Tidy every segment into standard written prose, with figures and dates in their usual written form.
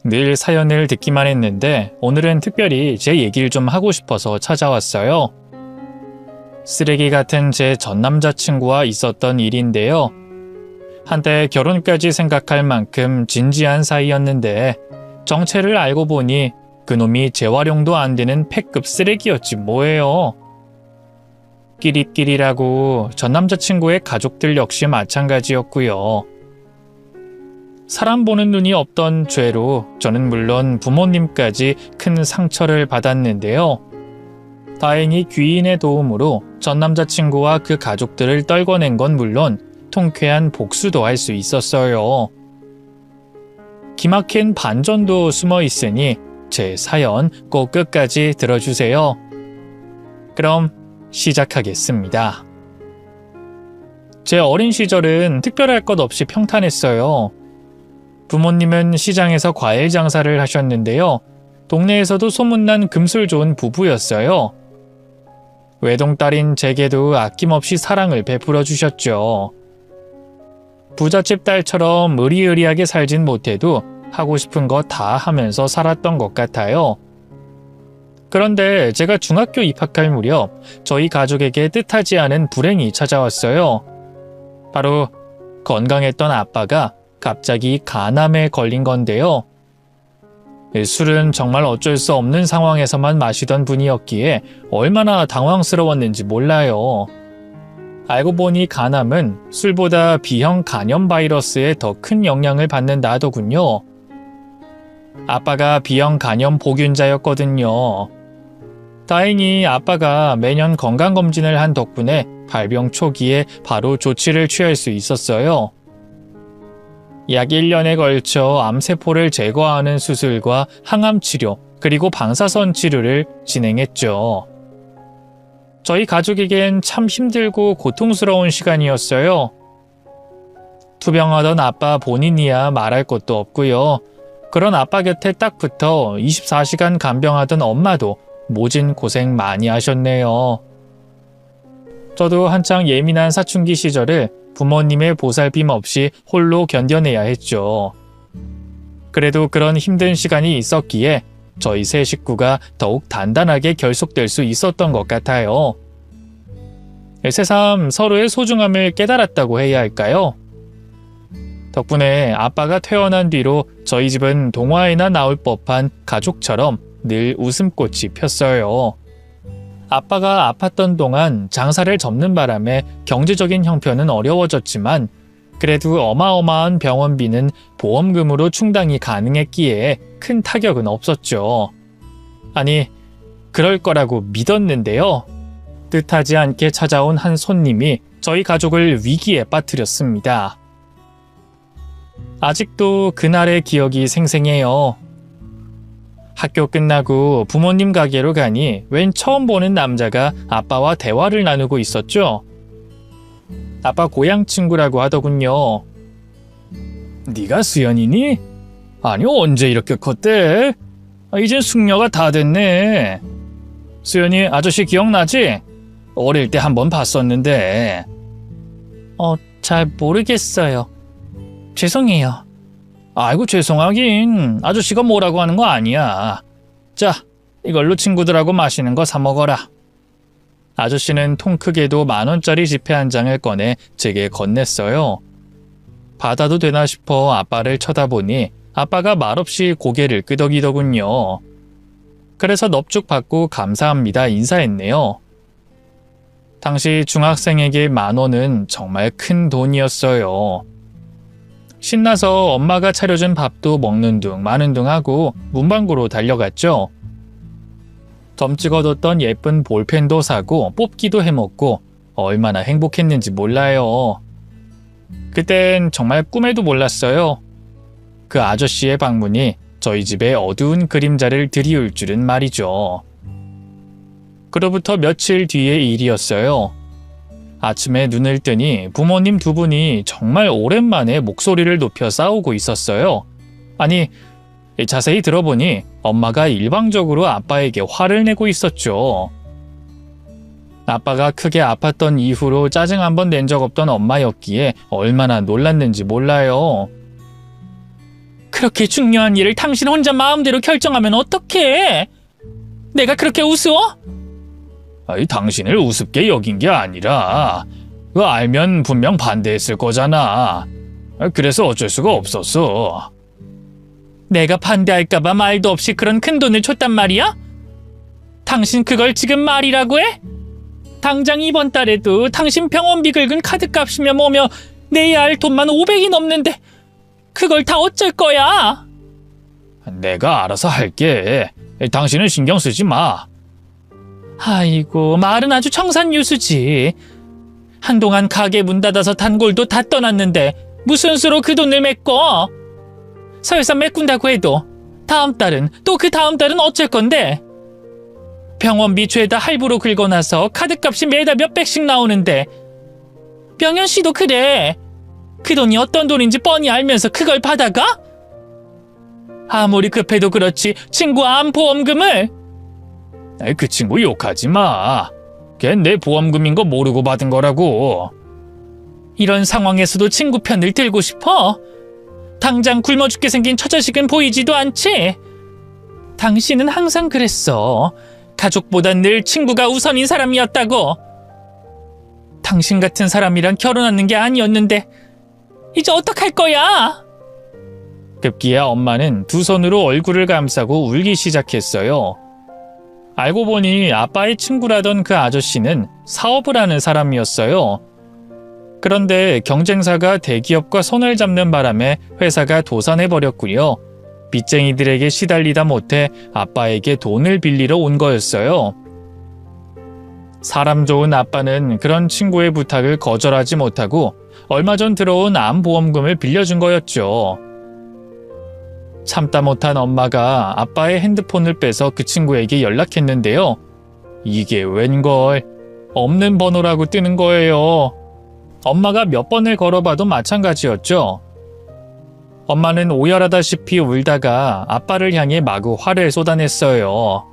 늘 사연을 듣기만 했는데 오늘은 특별히 제 얘기를 좀 하고 싶어서 찾아왔어요. 쓰레기 같은 제 전 남자친구와 있었던 일인데요. 한때 결혼까지 생각할 만큼 진지한 사이였는데 정체를 알고 보니 그놈이 재활용도 안 되는 폐급 쓰레기였지 뭐예요. 끼리끼리라고 전 남자친구의 가족들 역시 마찬가지였고요. 사람 보는 눈이 없던 죄로 저는 물론 부모님까지 큰 상처를 받았는데요. 다행히 귀인의 도움으로 전 남자친구와 그 가족들을 떨궈낸 건 물론 통쾌한 복수도 할 수 있었어요. 기막힌 반전도 숨어 있으니 제 사연 꼭 끝까지 들어주세요. 그럼 시작하겠습니다. 제 어린 시절은 특별할 것 없이 평탄했어요. 부모님은 시장에서 과일 장사를 하셨는데요. 동네에서도 소문난 금술 좋은 부부였어요. 외동딸인 제게도 아낌없이 사랑을 베풀어 주셨죠. 부잣집 딸처럼 의리의리하게 살진 못해도 하고 싶은 거 다 하면서 살았던 것 같아요. 그런데 제가 중학교 입학할 무렵 저희 가족에게 뜻하지 않은 불행이 찾아왔어요. 바로 건강했던 아빠가 갑자기 간암에 걸린 건데요. 술은 정말 어쩔 수 없는 상황에서만 마시던 분이었기에 얼마나 당황스러웠는지 몰라요. 알고 보니 간암은 술보다 B형 간염 바이러스에 더 큰 영향을 받는다 하더군요. 아빠가 B형 간염 보균자였거든요. 다행히 아빠가 매년 건강검진을 한 덕분에 발병 초기에 바로 조치를 취할 수 있었어요. 약 1년에 걸쳐 암세포를 제거하는 수술과 항암 치료, 그리고 방사선 치료를 진행했죠. 저희 가족에겐 참 힘들고 고통스러운 시간이었어요. 투병하던 아빠 본인이야 말할 것도 없고요. 그런 아빠 곁에 딱 붙어 24시간 간병하던 엄마도 모진 고생 많이 하셨네요. 저도 한창 예민한 사춘기 시절을 부모님의 보살핌 없이 홀로 견뎌내야 했죠. 그래도 그런 힘든 시간이 있었기에 저희 세 식구가 더욱 단단하게 결속될 수 있었던 것 같아요. 새삼 서로의 소중함을 깨달았다고 해야 할까요? 덕분에 아빠가 퇴원한 뒤로 저희 집은 동화에나 나올 법한 가족처럼 늘 웃음꽃이 폈어요. 아빠가 아팠던 동안 장사를 접는 바람에 경제적인 형편은 어려워졌지만 그래도 어마어마한 병원비는 보험금으로 충당이 가능했기에 큰 타격은 없었죠. 아니, 그럴 거라고 믿었는데요. 뜻하지 않게 찾아온 한 손님이 저희 가족을 위기에 빠뜨렸습니다. 아직도 그날의 기억이 생생해요. 학교 끝나고 부모님 가게로 가니 웬 처음 보는 남자가 아빠와 대화를 나누고 있었죠. 아빠 고향 친구라고 하더군요. 네가 수연이니? 아니 언제 이렇게 컸대? 이젠 숙녀가 다 됐네. 수연이 아저씨 기억나지? 어릴 때 한번 봤었는데. 잘 모르겠어요. 죄송해요. 아이고 죄송하긴. 아저씨가 뭐라고 하는 거 아니야. 자, 이걸로 친구들하고 마시는 거 사 먹어라. 아저씨는 통 크게도 10,000원짜리 지폐 한 장을 꺼내 제게 건넸어요. 받아도 되나 싶어 아빠를 쳐다보니 아빠가 말없이 고개를 끄덕이더군요. 그래서 넙죽 받고 감사합니다 인사했네요. 당시 중학생에게 10,000원은 정말 큰 돈이었어요. 신나서 엄마가 차려준 밥도 먹는 둥 마는 둥 하고 문방구로 달려갔죠. 점 찍어뒀던 예쁜 볼펜도 사고 뽑기도 해먹고 얼마나 행복했는지 몰라요. 그땐 정말 꿈에도 몰랐어요. 그 아저씨의 방문이 저희 집에 어두운 그림자를 드리울 줄은 말이죠. 그로부터 며칠 뒤의 일이었어요. 아침에 눈을 뜨니 부모님 두 분이 정말 오랜만에 목소리를 높여 싸우고 있었어요. 아니, 자세히 들어보니 엄마가 일방적으로 아빠에게 화를 내고 있었죠. 아빠가 크게 아팠던 이후로 짜증 한 번 낸 적 없던 엄마였기에 얼마나 놀랐는지 몰라요. 그렇게 중요한 일을 당신 혼자 마음대로 결정하면 어떡해? 내가 그렇게 우스워? 아니, 당신을 우습게 여긴 게 아니라 그거 알면 분명 반대했을 거잖아. 그래서 어쩔 수가 없었어. 내가 반대할까봐 말도 없이 그런 큰 돈을 줬단 말이야? 당신 그걸 지금 말이라고 해? 당장 이번 달에도 당신 병원비 긁은 카드값이며 뭐며 내야 할 돈만 500이 넘는데 그걸 다 어쩔 거야? 내가 알아서 할게. 당신은 신경 쓰지 마. 아이고, 말은 아주 청산유수지. 한동안 가게 문 닫아서 단골도 다 떠났는데 무슨 수로 그 돈을 메꿔? 설사 메꾼다고 해도 다음 달은 또 그 다음 달은 어쩔 건데? 병원비 죄다 할부로 긁어놔서 카드값이 매달 몇백씩 나오는데 명현 씨도 그래. 그 돈이 어떤 돈인지 뻔히 알면서 그걸 받아가? 아무리 급해도 그렇지 친구 암 보험금을? 그 친구 욕하지 마. 걔 내 보험금인 거 모르고 받은 거라고. 이런 상황에서도 친구 편을 들고 싶어? 당장 굶어 죽게 생긴 처자식은 보이지도 않지? 당신은 항상 그랬어. 가족보단 늘 친구가 우선인 사람이었다고. 당신 같은 사람이랑 결혼하는 게 아니었는데 이제 어떡할 거야? 급기야 엄마는 두 손으로 얼굴을 감싸고 울기 시작했어요. 알고 보니 아빠의 친구라던 그 아저씨는 사업을 하는 사람이었어요. 그런데 경쟁사가 대기업과 손을 잡는 바람에 회사가 도산해버렸고요. 빚쟁이들에게 시달리다 못해 아빠에게 돈을 빌리러 온 거였어요. 사람 좋은 아빠는 그런 친구의 부탁을 거절하지 못하고 얼마 전 들어온 암보험금을 빌려준 거였죠. 참다 못한 엄마가 아빠의 핸드폰을 빼서 그 친구에게 연락했는데요. 이게 웬걸? 없는 번호라고 뜨는 거예요. 엄마가 몇 번을 걸어봐도 마찬가지였죠. 엄마는 오열하다시피 울다가 아빠를 향해 마구 화를 쏟아냈어요.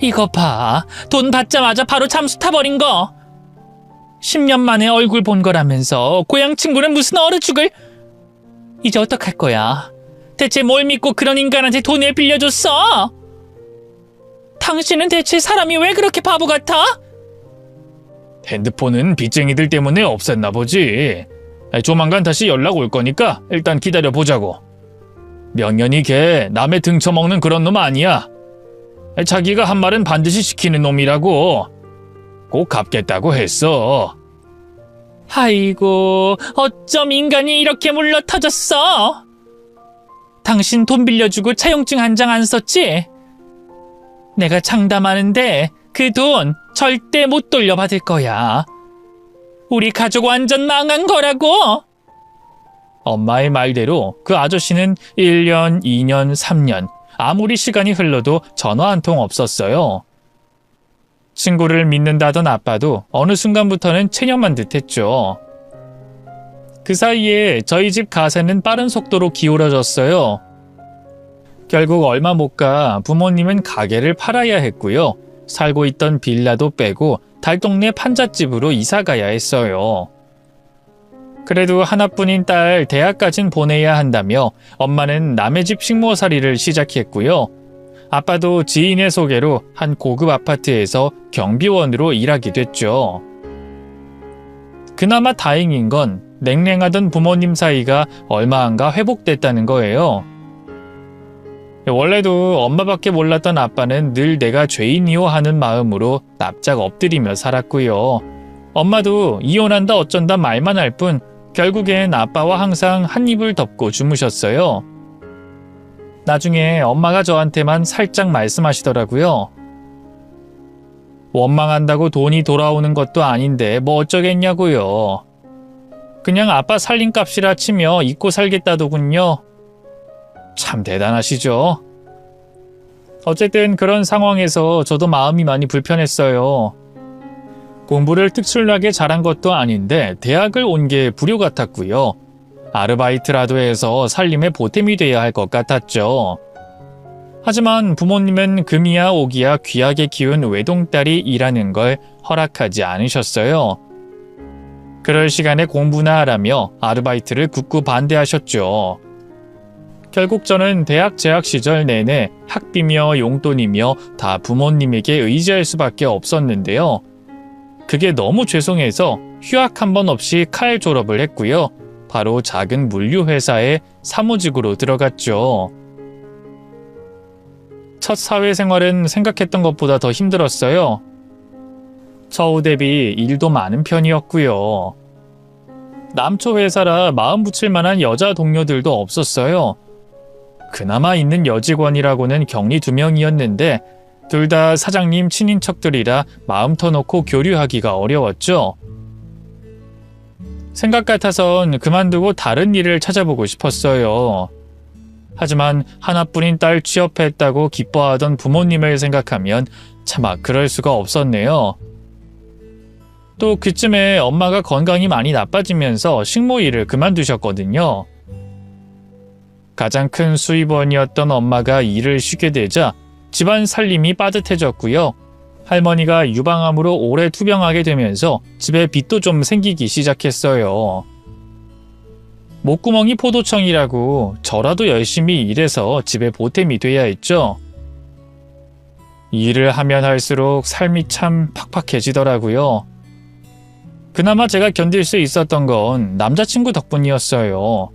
이거 봐. 돈 받자마자 바로 잠수 타버린 거. 10년 만에 얼굴 본 거라면서 고향 친구는 무슨 얼어 죽을. 이제 어떡할 거야? 대체 뭘 믿고 그런 인간한테 돈을 빌려줬어? 당신은 대체 사람이 왜 그렇게 바보 같아? 핸드폰은 빚쟁이들 때문에 없앴나 보지. 조만간 다시 연락 올 거니까 일단 기다려보자고. 명연이 걔 남의 등쳐먹는 그런 놈 아니야. 자기가 한 말은 반드시 시키는 놈이라고. 꼭 갚겠다고 했어. 아이고, 어쩜 인간이 이렇게 물러터졌어? 당신 돈 빌려주고 차용증 한 장 안 썼지? 내가 장담하는데 그 돈 절대 못 돌려받을 거야. 우리 가족 완전 망한 거라고. 엄마의 말대로 그 아저씨는 1년, 2년, 3년 아무리 시간이 흘러도 전화 한 통 없었어요. 친구를 믿는다던 아빠도 어느 순간부터는 체념한 듯했죠. 그 사이에 저희 집 가세는 빠른 속도로 기울어졌어요. 결국 얼마 못 가 부모님은 가게를 팔아야 했고요. 살고 있던 빌라도 빼고 달동네 판잣집으로 이사 가야 했어요. 그래도 하나뿐인 딸 대학까진 보내야 한다며 엄마는 남의 집 식모살이를 시작했고요. 아빠도 지인의 소개로 한 고급 아파트에서 경비원으로 일하게 됐죠. 그나마 다행인 건 냉랭하던 부모님 사이가 얼마 안 가 회복됐다는 거예요. 원래도 엄마밖에 몰랐던 아빠는 늘 내가 죄인이요 하는 마음으로 납작 엎드리며 살았고요. 엄마도 이혼한다 어쩐다 말만 할 뿐 결국엔 아빠와 항상 한 입을 덮고 주무셨어요. 나중에 엄마가 저한테만 살짝 말씀하시더라고요. 원망한다고 돈이 돌아오는 것도 아닌데 뭐 어쩌겠냐고요. 그냥 아빠 살림값이라 치며 잊고 살겠다더군요. 참 대단하시죠. 어쨌든 그런 상황에서 저도 마음이 많이 불편했어요. 공부를 특출나게 잘한 것도 아닌데 대학을 온 게 불효 같았고요. 아르바이트라도 해서 살림에 보탬이 돼야 할 것 같았죠. 하지만 부모님은 금이야 오기야 귀하게 키운 외동딸이 일하는 걸 허락하지 않으셨어요. 그럴 시간에 공부나 하라며 아르바이트를 굳고 반대하셨죠. 결국 저는 대학 재학 시절 내내 학비며 용돈이며 다 부모님에게 의지할 수밖에 없었는데요. 그게 너무 죄송해서 휴학 한 번 없이 칼 졸업을 했고요. 바로 작은 물류회사에 사무직으로 들어갔죠. 첫 사회생활은 생각했던 것보다 더 힘들었어요. 처우 대비 일도 많은 편이었고요. 남초 회사라 마음 붙일 만한 여자 동료들도 없었어요. 그나마 있는 여직원이라고는 격리 2명이었는데 둘 다 사장님 친인척들이라 마음 터놓고 교류하기가 어려웠죠. 생각 같아선 그만두고 다른 일을 찾아보고 싶었어요. 하지만 하나뿐인 딸 취업했다고 기뻐하던 부모님을 생각하면 차마 그럴 수가 없었네요. 또 그쯤에 엄마가 건강이 많이 나빠지면서 식모 일을 그만두셨거든요. 가장 큰 수입원이었던 엄마가 일을 쉬게 되자 집안 살림이 빠듯해졌고요. 할머니가 유방암으로 오래 투병하게 되면서 집에 빚도 좀 생기기 시작했어요. 목구멍이 포도청이라고 저라도 열심히 일해서 집에 보탬이 돼야 했죠. 일을 하면 할수록 삶이 참 팍팍해지더라고요. 그나마 제가 견딜 수 있었던 건 남자친구 덕분이었어요.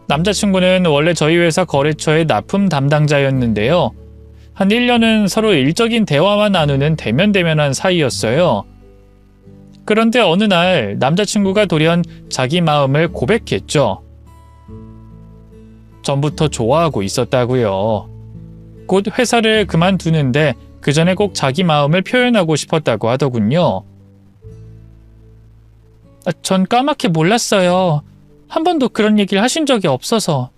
남자친구는 원래 저희 회사 거래처의 납품 담당자였는데요. 한 1년은 서로 일적인 대화만 나누는 대면대면한 사이였어요. 그런데 어느 날 남자친구가 돌연 자기 마음을 고백했죠. 전부터 좋아하고 있었다고요. 곧 회사를 그만두는데 그 전에 꼭 자기 마음을 표현하고 싶었다고 하더군요. 전 까맣게 몰랐어요. 한 번도 그런 얘기를 하신 적이 없어서.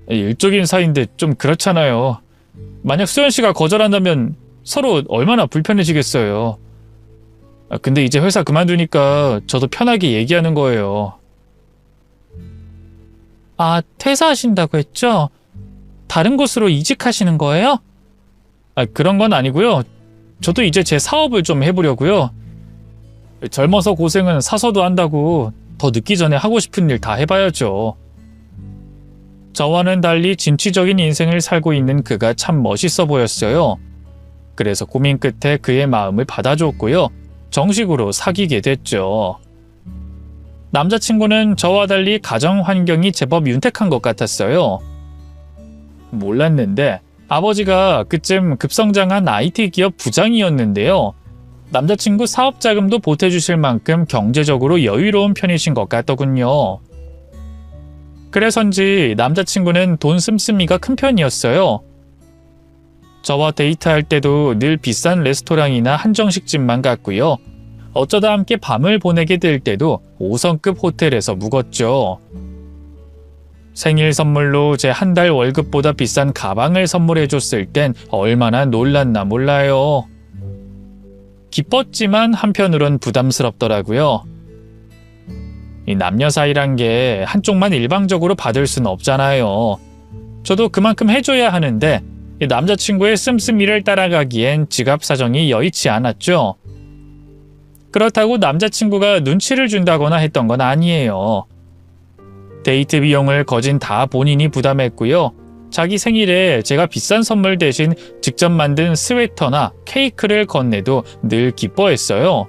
일적인 사이인데 좀 그렇잖아요. 만약 수연 씨가 거절한다면 서로 얼마나 불편해지겠어요. 근데 이제 회사 그만두니까 저도 편하게 얘기하는 거예요. 아, 퇴사하신다고 했죠? 다른 곳으로 이직하시는 거예요? 그런 건 아니고요. 저도 이제 제 사업을 좀 해보려고요. 젊어서 고생은 사서도 한다고 더 늦기 전에 하고 싶은 일 다 해봐야죠. 저와는 달리 진취적인 인생을 살고 있는 그가 참 멋있어 보였어요. 그래서 고민 끝에 그의 마음을 받아줬고요. 정식으로 사귀게 됐죠. 남자친구는 저와 달리 가정 환경이 제법 윤택한 것 같았어요. 몰랐는데 아버지가 그쯤 급성장한 IT 기업 부장이었는데요. 남자친구 사업 자금도 보태주실 만큼 경제적으로 여유로운 편이신 것 같더군요. 그래서인지 남자친구는 돈 씀씀이가 큰 편이었어요. 저와 데이트할 때도 늘 비싼 레스토랑이나 한정식집만 갔고요. 어쩌다 함께 밤을 보내게 될 때도 5성급 호텔에서 묵었죠. 생일 선물로 제 한 달 월급보다 비싼 가방을 선물해줬을 땐 얼마나 놀랐나 몰라요. 기뻤지만 한편으론 부담스럽더라고요. 이 남녀 사이란 게 한쪽만 일방적으로 받을 수는 없잖아요. 저도 그만큼 해줘야 하는데 이 남자친구의 씀씀이를 따라가기엔 지갑 사정이 여의치 않았죠. 그렇다고 남자친구가 눈치를 준다거나 했던 건 아니에요. 데이트 비용을 거진 다 본인이 부담했고요. 자기 생일에 제가 비싼 선물 대신 직접 만든 스웨터나 케이크를 건네도 늘 기뻐했어요.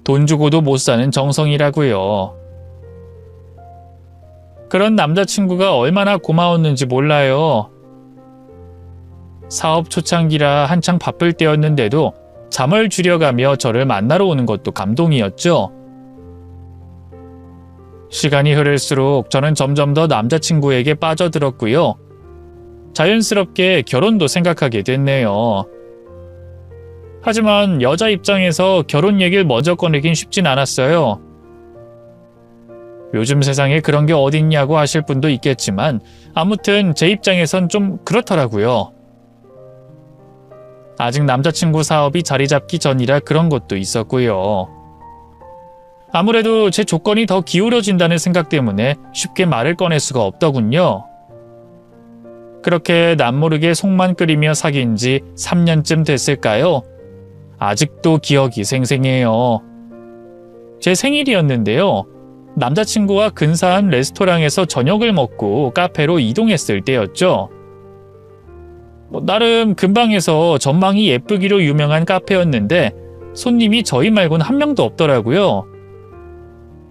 돈 주고도 못 사는 정성이라고요. 그런 남자친구가 얼마나 고마웠는지 몰라요. 사업 초창기라 한창 바쁠 때였는데도 잠을 줄여가며 저를 만나러 오는 것도 감동이었죠. 시간이 흐를수록 저는 점점 더 남자친구에게 빠져들었고요. 자연스럽게 결혼도 생각하게 됐네요. 하지만 여자 입장에서 결혼 얘기를 먼저 꺼내긴 쉽진 않았어요. 요즘 세상에 그런 게 어딨냐고 하실 분도 있겠지만 아무튼 제 입장에선 좀 그렇더라고요. 아직 남자친구 사업이 자리 잡기 전이라 그런 것도 있었고요. 아무래도 제 조건이 더 기울어진다는 생각 때문에 쉽게 말을 꺼낼 수가 없더군요. 그렇게 남모르게 속만 끓이며 사귄 지 3년쯤 됐을까요? 아직도 기억이 생생해요. 제 생일이었는데요. 남자친구와 근사한 레스토랑에서 저녁을 먹고 카페로 이동했을 때였죠. 나름 근방에서 전망이 예쁘기로 유명한 카페였는데 손님이 저희 말고는 한 명도 없더라고요.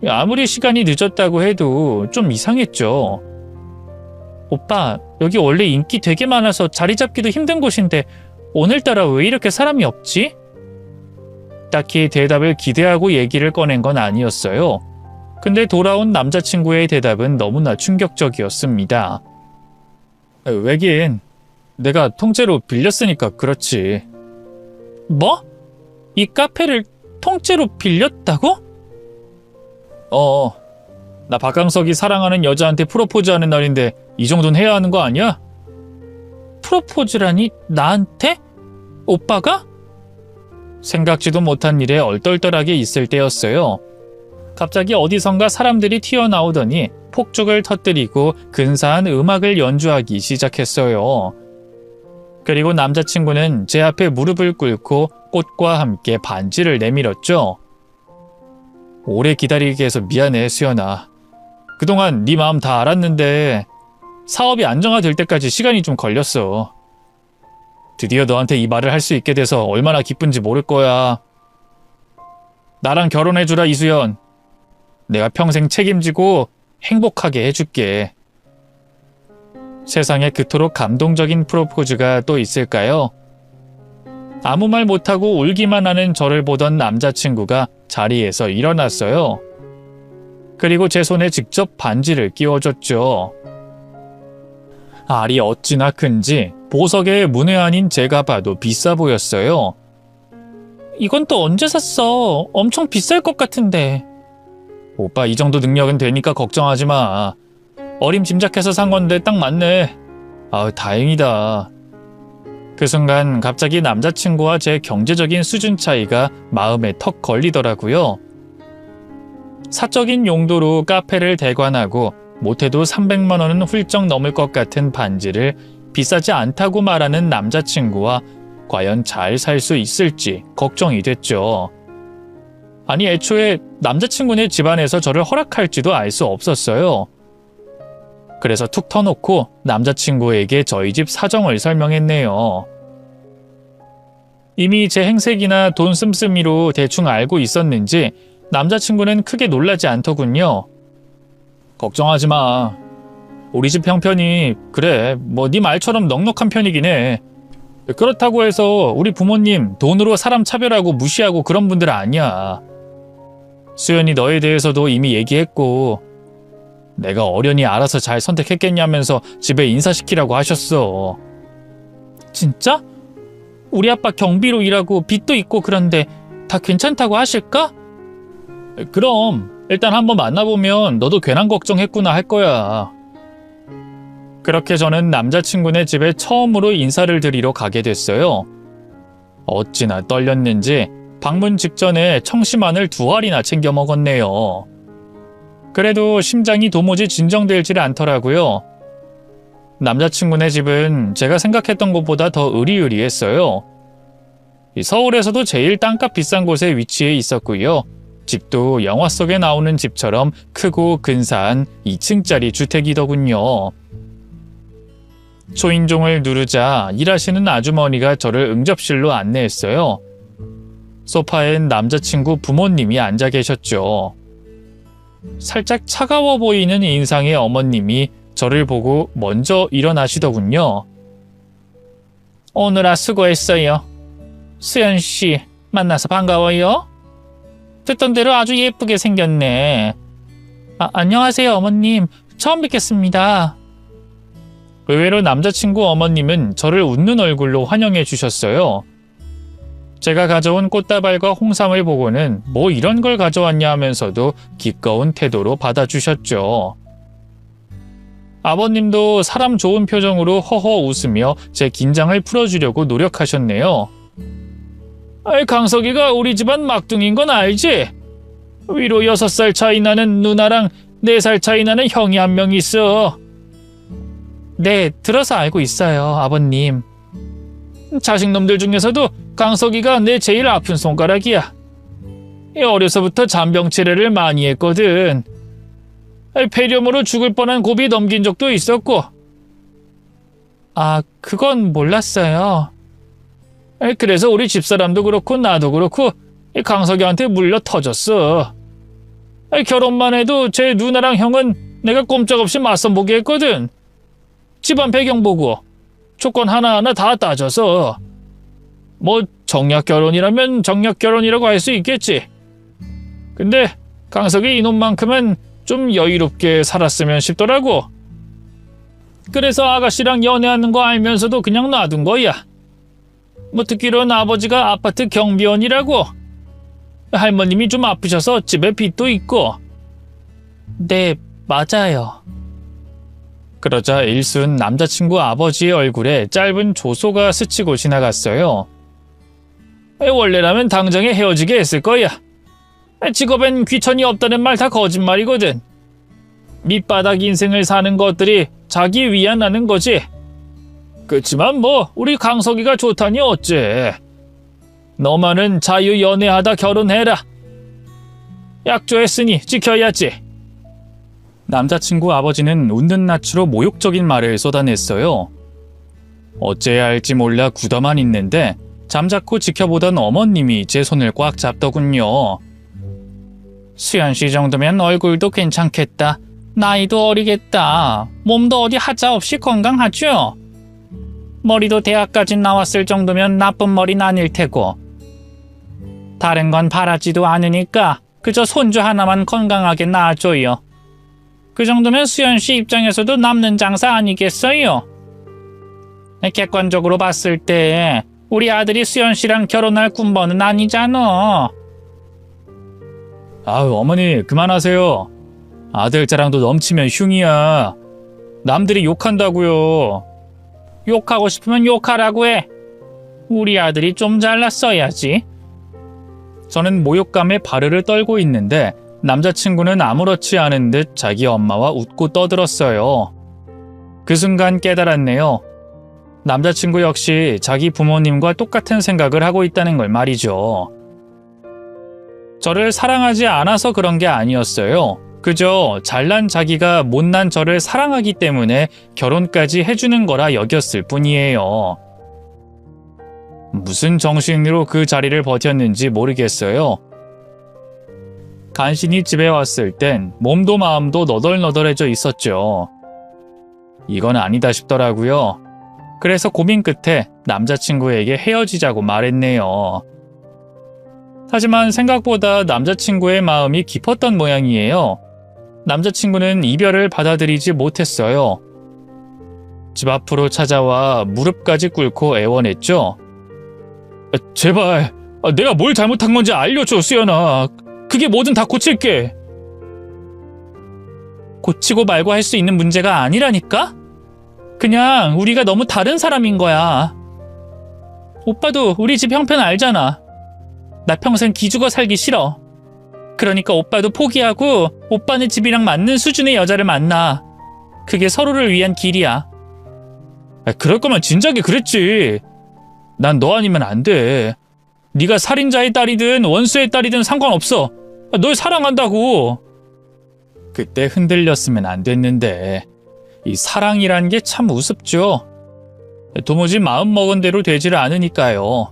아무리 시간이 늦었다고 해도 좀 이상했죠. 오빠, 여기 원래 인기 되게 많아서 자리 잡기도 힘든 곳인데 오늘따라 왜 이렇게 사람이 없지? 딱히 대답을 기대하고 얘기를 꺼낸 건 아니었어요. 근데 돌아온 남자친구의 대답은 너무나 충격적이었습니다. 왜긴, 내가 통째로 빌렸으니까 그렇지. 뭐? 이 카페를 통째로 빌렸다고? 나 박강석이 사랑하는 여자한테 프로포즈하는 날인데 이 정도는 해야 하는 거 아니야? 프로포즈라니? 나한테? 오빠가? 생각지도 못한 일에 얼떨떨하게 있을 때였어요. 갑자기 어디선가 사람들이 튀어나오더니 폭죽을 터뜨리고 근사한 음악을 연주하기 시작했어요. 그리고 남자친구는 제 앞에 무릎을 꿇고 꽃과 함께 반지를 내밀었죠. 오래 기다리게 해서 미안해, 수연아. 그동안 네 마음 다 알았는데 사업이 안정화될 때까지 시간이 좀 걸렸어. 드디어 너한테 이 말을 할 수 있게 돼서 얼마나 기쁜지 모를 거야. 나랑 결혼해주라, 이수연. 내가 평생 책임지고 행복하게 해줄게. 세상에 그토록 감동적인 프로포즈가 또 있을까요? 아무 말 못하고 울기만 하는 저를 보던 남자친구가 자리에서 일어났어요. 그리고 제 손에 직접 반지를 끼워줬죠. 알이 어찌나 큰지 보석의 문외한인 제가 봐도 비싸 보였어요. 이건 또 언제 샀어? 엄청 비쌀 것 같은데. 오빠, 이 정도 능력은 되니까 걱정하지 마. 어림짐작해서 산 건데 딱 맞네. 다행이다. 그 순간 갑자기 남자친구와 제 경제적인 수준 차이가 마음에 턱 걸리더라고요. 사적인 용도로 카페를 대관하고 못해도 300만 원은 훌쩍 넘을 것 같은 반지를 비싸지 않다고 말하는 남자친구와 과연 잘 살 수 있을지 걱정이 됐죠. 아니, 애초에 남자친구네 집안에서 저를 허락할지도 알 수 없었어요. 그래서 툭 터놓고 남자친구에게 저희 집 사정을 설명했네요. 이미 제 행색이나 돈 씀씀이로 대충 알고 있었는지 남자친구는 크게 놀라지 않더군요. 걱정하지 마. 우리 집 형편이 그래, 뭐 네 말처럼 넉넉한 편이긴 해. 그렇다고 해서 우리 부모님 돈으로 사람 차별하고 무시하고 그런 분들 아니야. 수연이 너에 대해서도 이미 얘기했고 내가 어련히 알아서 잘 선택했겠냐면서 집에 인사시키라고 하셨어. 진짜? 우리 아빠 경비로 일하고 빚도 있고 그런데 다 괜찮다고 하실까? 그럼 일단 한번 만나보면 너도 괜한 걱정했구나 할 거야. 그렇게 저는 남자친구네 집에 처음으로 인사를 드리러 가게 됐어요. 어찌나 떨렸는지 방문 직전에 청심환을 2알이나 챙겨 먹었네요. 그래도 심장이 도무지 진정되질 않더라고요. 남자친구네 집은 제가 생각했던 것보다 더 으리으리했어요. 서울에서도 제일 땅값 비싼 곳에 위치해 있었고요. 집도 영화 속에 나오는 집처럼 크고 근사한 2층짜리 주택이더군요. 초인종을 누르자 일하시는 아주머니가 저를 응접실로 안내했어요. 소파엔 남자친구 부모님이 앉아 계셨죠. 살짝 차가워 보이는 인상의 어머님이 저를 보고 먼저 일어나시더군요. 오늘아 수고했어요. 수연씨, 만나서 반가워요. 듣던 대로 아주 예쁘게 생겼네. 안녕하세요, 어머님. 처음 뵙겠습니다. 의외로 남자친구 어머님은 저를 웃는 얼굴로 환영해 주셨어요. 제가 가져온 꽃다발과 홍삼을 보고는 뭐 이런 걸 가져왔냐 하면서도 기꺼운 태도로 받아주셨죠. 아버님도 사람 좋은 표정으로 허허 웃으며 제 긴장을 풀어주려고 노력하셨네요. 강석이가 우리 집안 막둥이인 건 알지? 위로 6살 차이 나는 누나랑 4살 차이 나는 형이 한 명 있어. 네, 들어서 알고 있어요, 아버님. 자식놈들 중에서도 강석이가 내 제일 아픈 손가락이야. 어려서부터 잔병 치레를 많이 했거든. 폐렴으로 죽을 뻔한 고비 넘긴 적도 있었고. 아, 그건 몰랐어요. 그래서 우리 집사람도 그렇고 나도 그렇고 강석이한테 물려 터졌어. 결혼만 해도 제 누나랑 형은 내가 꼼짝없이 맞선보기 했거든. 집안 배경 보고 조건 하나하나 다 따져서. 뭐 정략 결혼이라면 정략 결혼이라고 할 수 있겠지. 근데 강석이 이놈만큼은 좀 여유롭게 살았으면 싶더라고. 그래서 아가씨랑 연애하는 거 알면서도 그냥 놔둔 거야. 뭐 듣기로는 아버지가 아파트 경비원이라고. 할머님이 좀 아프셔서 집에 빚도 있고. 네, 맞아요. 그러자 일순 남자친구 아버지의 얼굴에 짧은 조소가 스치고 지나갔어요. 원래라면 당장에 헤어지게 했을 거야. 직업엔 귀천이 없다는 말 다 거짓말이거든. 밑바닥 인생을 사는 것들이 자기 위안하는 거지. 그치만 뭐 우리 강석이가 좋다니 어째. 너만은 자유 연애하다 결혼해라. 약조했으니 지켜야지. 남자친구 아버지는 웃는 낯으로 모욕적인 말을 쏟아냈어요. 어째야 할지 몰라 굳어만 있는데 잠자코 지켜보던 어머님이 제 손을 꽉 잡더군요. 수연 씨 정도면 얼굴도 괜찮겠다. 나이도 어리겠다. 몸도 어디 하자 없이 건강하죠? 머리도 대학까지 나왔을 정도면 나쁜 머리는 아닐 테고. 다른 건 바라지도 않으니까 그저 손주 하나만 건강하게 낳아줘요. 그 정도면 수연 씨 입장에서도 남는 장사 아니겠어요? 객관적으로 봤을 때 우리 아들이 수연 씨랑 결혼할 군번은 아니잖아. 아유, 어머니 그만하세요. 아들 자랑도 넘치면 흉이야. 남들이 욕한다고요. 욕하고 싶으면 욕하라고 해. 우리 아들이 좀 잘났어야지. 저는 모욕감에 바르르 떨고 있는데 남자친구는 아무렇지 않은 듯 자기 엄마와 웃고 떠들었어요. 그 순간 깨달았네요. 남자친구 역시 자기 부모님과 똑같은 생각을 하고 있다는 걸 말이죠. 저를 사랑하지 않아서 그런 게 아니었어요. 그저 잘난 자기가 못난 저를 사랑하기 때문에 결혼까지 해주는 거라 여겼을 뿐이에요. 무슨 정신으로 그 자리를 버텼는지 모르겠어요. 간신히 집에 왔을 땐 몸도 마음도 너덜너덜해져 있었죠. 이건 아니다 싶더라고요. 그래서 고민 끝에 남자친구에게 헤어지자고 말했네요. 하지만 생각보다 남자친구의 마음이 깊었던 모양이에요. 남자친구는 이별을 받아들이지 못했어요. 집 앞으로 찾아와 무릎까지 꿇고 애원했죠. 제발 내가 뭘 잘못한 건지 알려줘, 수연아. 그게 뭐든 다 고칠게. 고치고 말고 할 수 있는 문제가 아니라니까? 그냥 우리가 너무 다른 사람인 거야. 오빠도 우리 집 형편 알잖아. 나 평생 기죽어 살기 싫어. 그러니까 오빠도 포기하고 오빠네 집이랑 맞는 수준의 여자를 만나. 그게 서로를 위한 길이야. 그럴 거면 진작에 그랬지. 난 너 아니면 안 돼. 네가 살인자의 딸이든 원수의 딸이든 상관없어. 널 사랑한다고. 그때 흔들렸으면 안 됐는데. 이 사랑이란 게 참 우습죠. 도무지 마음먹은 대로 되지를 않으니까요.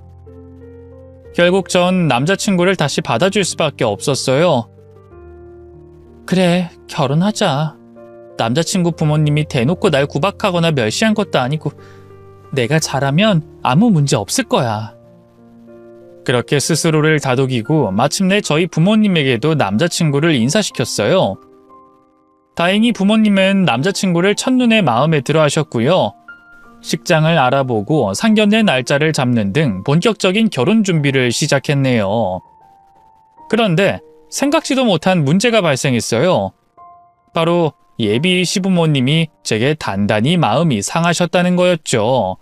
결국 전 남자친구를 다시 받아줄 수밖에 없었어요. 그래, 결혼하자. 남자친구 부모님이 대놓고 날 구박하거나 멸시한 것도 아니고 내가 잘하면 아무 문제 없을 거야. 그렇게 스스로를 다독이고 마침내 저희 부모님에게도 남자친구를 인사시켰어요. 다행히 부모님은 남자친구를 첫눈에 마음에 들어 하셨고요. 식장을 알아보고 상견례 날짜를 잡는 등 본격적인 결혼 준비를 시작했네요. 그런데 생각지도 못한 문제가 발생했어요. 바로 예비 시부모님이 제게 단단히 마음이 상하셨다는 거였죠.